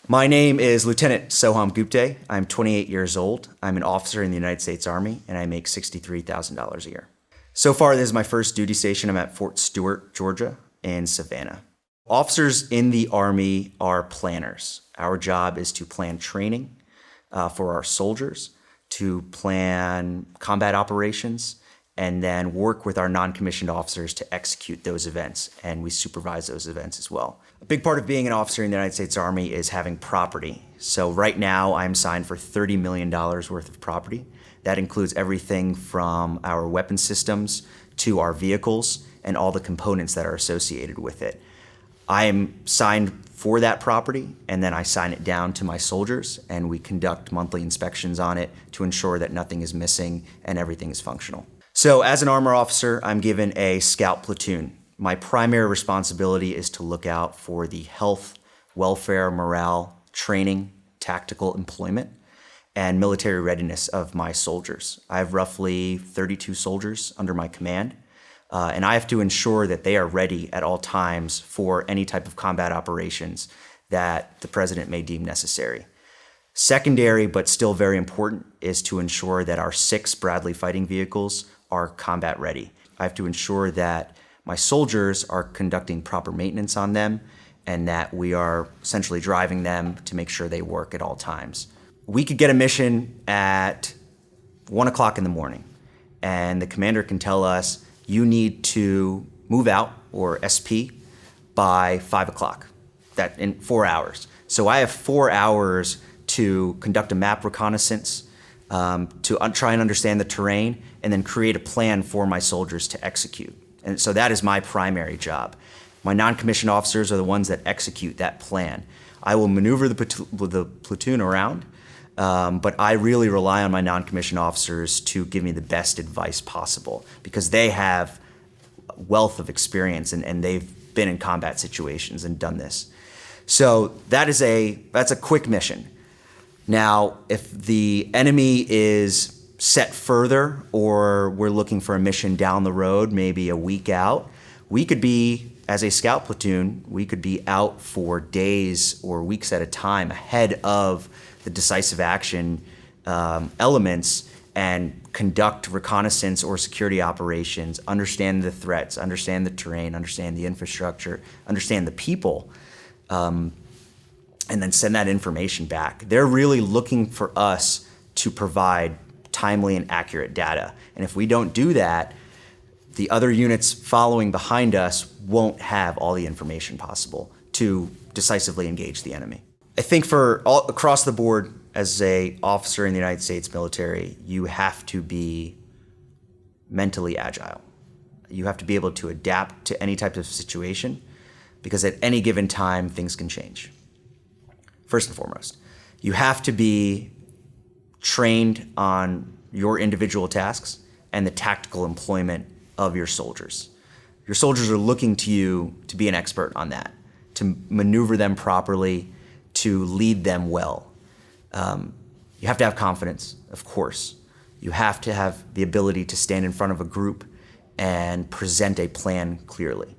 My name is Lt Gupte. I'm 28 years old. I'm an officer in the United States Army, and I make $63,000 a year. So far, this is my first duty station. I'm at Fort Stewart, Georgia, in Savannah. Officers in the Army are planners. Our job is to plan training for our soldiers, to plan combat operations, and then work with our non-commissioned officers to execute those events, and we supervise those events as well. A big part of being an officer in the United States Army is having property. So right now, I'm signed for $30 million worth of property. That includes everything from our weapon systems to our vehicles and all the components that are associated with it. I am signed for that property, and then I sign it down to my soldiers, and we conduct monthly inspections on it to ensure that nothing is missing and everything is functional. So as an armor officer, I'm given a scout platoon. My primary responsibility is to look out for the health, welfare, morale, training, tactical employment, and military readiness of my soldiers. I have roughly 32 soldiers under my command, and I have to ensure that they are ready at all times for any type of combat operations that the president may deem necessary. Secondary, but still very important, is to ensure that our 6 Bradley fighting vehicles are combat ready. I have to ensure that my soldiers are conducting proper maintenance on them and that we are essentially driving them to make sure they work at all times. We could get a mission at 1 o'clock in the morning, and the commander can tell us, you need to move out, or SP, by 5 o'clock, that in 4 hours. So I have 4 hours to conduct a map reconnaissance, to try and understand the terrain, and then create a plan for my soldiers to execute. And so that is my primary job. My non-commissioned officers are the ones that execute that plan. I will maneuver the platoon around, but I really rely on my non-commissioned officers to give me the best advice possible, because they have a wealth of experience and they've been in combat situations and done this. So that's a quick mission. Now, if the enemy is set further, or we're looking for a mission down the road, maybe a week out, we could be, as a scout platoon, we could be out for days or weeks at a time ahead of the decisive action elements and conduct reconnaissance or security operations, understand the threats, understand the terrain, understand the infrastructure, understand the people, and then send that information back. They're really looking for us to provide timely and accurate data. And if we don't do that, the other units following behind us won't have all the information possible to decisively engage the enemy. I think for all across the board, as an officer in the United States military, you have to be mentally agile. You have to be able to adapt to any type of situation, because at any given time, things can change. First and foremost, you have to be trained on your individual tasks and the tactical employment of your soldiers. Your soldiers are looking to you to be an expert on that, to maneuver them properly, to lead them well. You have to have confidence, of course. You have to have the ability to stand in front of a group and present a plan clearly.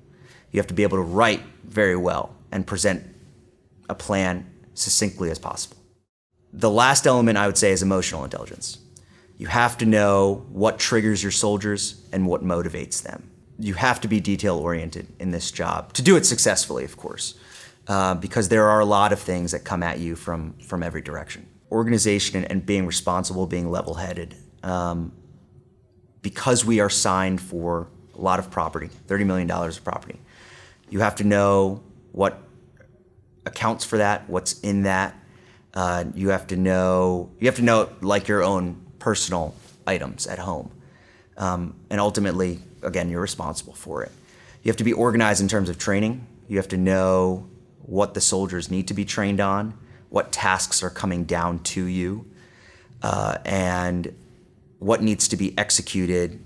You have to be able to write very well and present a plan succinctly as possible. The last element I would say is emotional intelligence. You have to know what triggers your soldiers and what motivates them. You have to be detail-oriented in this job, to do it successfully, of course, because there are a lot of things that come at you from every direction. Organization and being responsible, being level-headed. Because we are signed for a lot of property, $30 million of property, you have to know what accounts for that, what's in that. You have to know like your own personal items at home. And ultimately, again, you're responsible for it. You have to be organized in terms of training. You have to know what the soldiers need to be trained on, what tasks are coming down to you, and what needs to be executed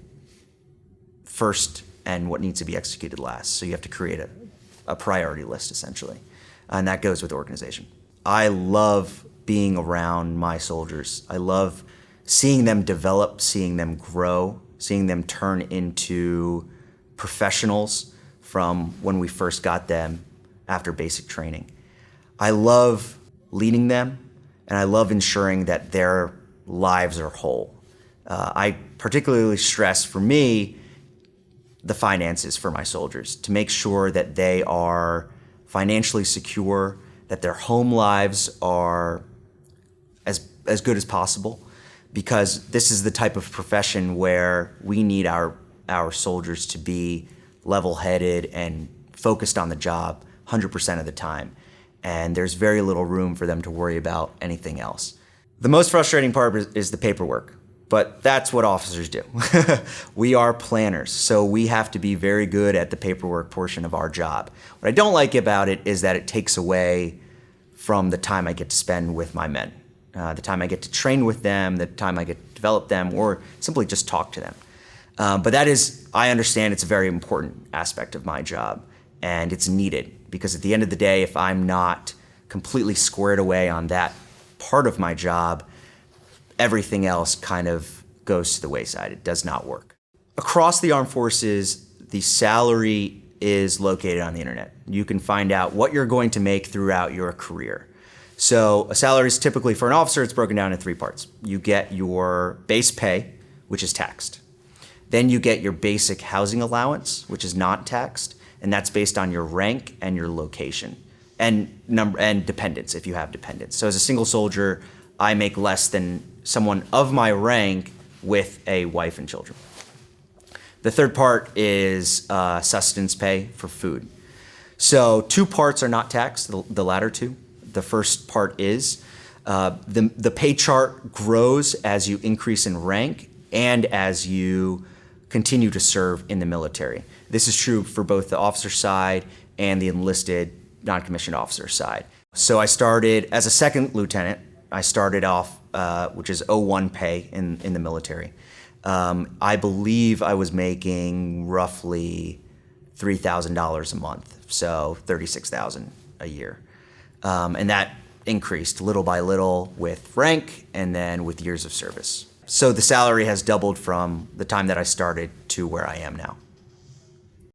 first and what needs to be executed last. So you have to create a priority list, essentially. And that goes with organization. I love being around my soldiers. I love seeing them develop, seeing them grow, seeing them turn into professionals from when we first got them after basic training. I love leading them, and I love ensuring that their lives are whole. I particularly stress, for me, the finances for my soldiers, to make sure that they are financially secure, that their home lives are as good as possible, because this is the type of profession where we need our soldiers to be level-headed and focused on the job 100% of the time. And there's very little room for them to worry about anything else. The most frustrating part is the paperwork, but that's what officers do. We are planners, so we have to be very good at the paperwork portion of our job. What I don't like about it is that it takes away from the time I get to spend with my men, the time I get to train with them, the time I get to develop them, or simply just talk to them. But that is, I understand it's a very important aspect of my job, and it's needed, because at the end of the day, if I'm not completely squared away on that part of my job, everything else kind of goes to the wayside. It does not work. Across the armed forces, the salary is located on the internet. You can find out what you're going to make throughout your career. So a salary is typically, for an officer, it's broken down in three parts. You get your base pay, which is taxed. Then you get your basic housing allowance, which is not taxed, and that's based on your rank and your location, and dependents, if you have dependents. So as a single soldier, I make less than someone of my rank with a wife and children. The third part is sustenance pay for food. So two parts are not taxed, the latter two. The first part is the pay chart grows as you increase in rank and as you continue to serve in the military. This is true for both the officer side and the enlisted non-commissioned officer side. So I started as a second lieutenant. I started off, which is 01 pay in the military. I believe I was making roughly $3,000 a month, so $36,000 a year. And that increased little by little with rank and then with years of service. So the salary has doubled from the time that I started to where I am now.